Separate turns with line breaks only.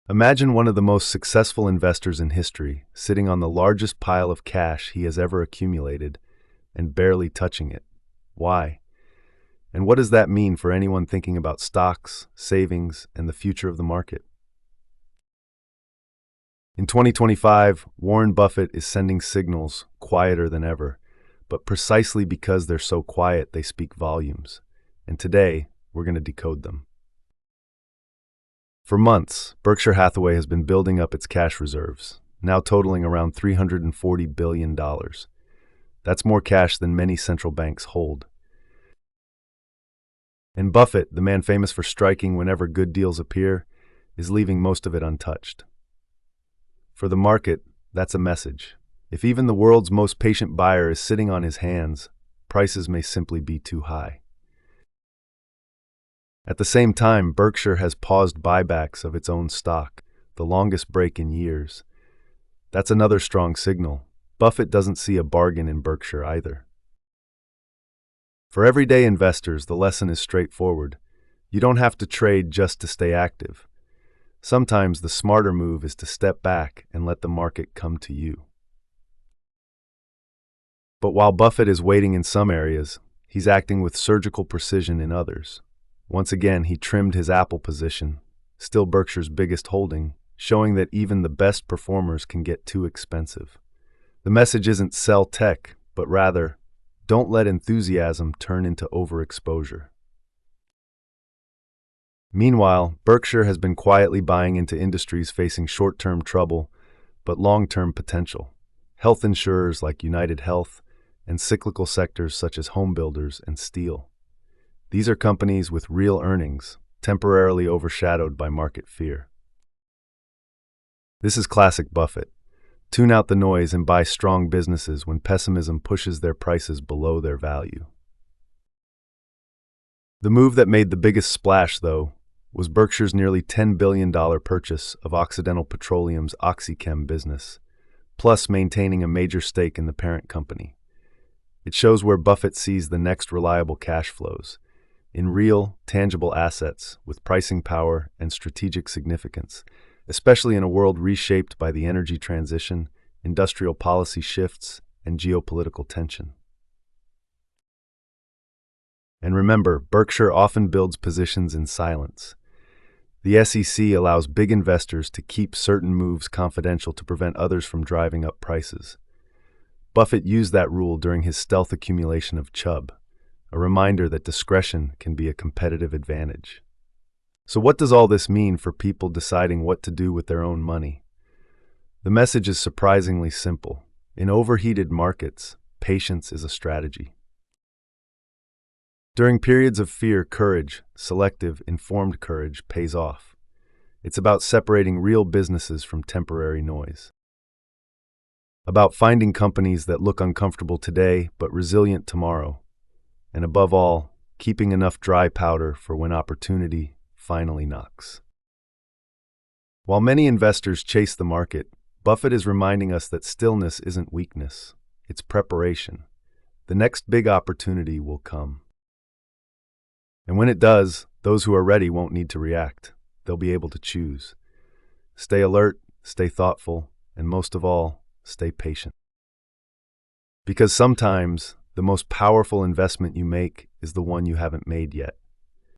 Imagine one of the most successful investors in history sitting on the largest pile of cash he has ever accumulated and barely touching it. Why? And what does that mean for anyone thinking about stocks, savings, and the future of the market? In 2025, Warren Buffett is sending signals quieter than ever, but precisely because they're so quiet, they speak volumes. And today, we're going to decode them. For months, Berkshire Hathaway has been building up its cash reserves, now totaling around $340 billion. That's more cash than many central banks hold. And Buffett, the man famous for striking whenever good deals appear, is leaving most of it untouched. For the market, that's a message. If even the world's most patient buyer is sitting on his hands, prices may simply be too high. At the same time, Berkshire has paused buybacks of its own stock, the longest break in years. That's another strong signal. Buffett doesn't see a bargain in Berkshire either. For everyday investors, the lesson is straightforward. You don't have to trade just to stay active. Sometimes the smarter move is to step back and let the market come to you. But while Buffett is waiting in some areas, he's acting with surgical precision in others. Once again, he trimmed his Apple position, still Berkshire's biggest holding, showing that even the best performers can get too expensive. The message isn't sell tech, but rather, don't let enthusiasm turn into overexposure. Meanwhile, Berkshire has been quietly buying into industries facing short-term trouble, but long-term potential. Health insurers like United Health, and cyclical sectors such as home builders and steel. These are companies with real earnings, temporarily overshadowed by market fear. This is classic Buffett. Tune out the noise and buy strong businesses when pessimism pushes their prices below their value. The move that made the biggest splash, though, was Berkshire's nearly $10 billion purchase of Occidental Petroleum's OxyChem business, plus maintaining a major stake in the parent company. It shows where Buffett sees the next reliable cash flows, in real, tangible assets with pricing power and strategic significance, especially in a world reshaped by the energy transition, industrial policy shifts, and geopolitical tension. And remember, Berkshire often builds positions in silence. The SEC allows big investors to keep certain moves confidential to prevent others from driving up prices. Buffett used that rule during his stealth accumulation of Chubb, a reminder that discretion can be a competitive advantage. So what does all this mean for people deciding what to do with their own money? The message is surprisingly simple. In overheated markets, patience is a strategy. During periods of fear, courage, selective, informed courage, pays off. It's about separating real businesses from temporary noise. About finding companies that look uncomfortable today but resilient tomorrow. And above all, keeping enough dry powder for when opportunity finally knocks. While many investors chase the market, Buffett is reminding us that stillness isn't weakness, it's preparation. The next big opportunity will come. And when it does, those who are ready won't need to react. They'll be able to choose. Stay alert, stay thoughtful, and most of all, stay patient. Because sometimes, the most powerful investment you make is the one you haven't made yet.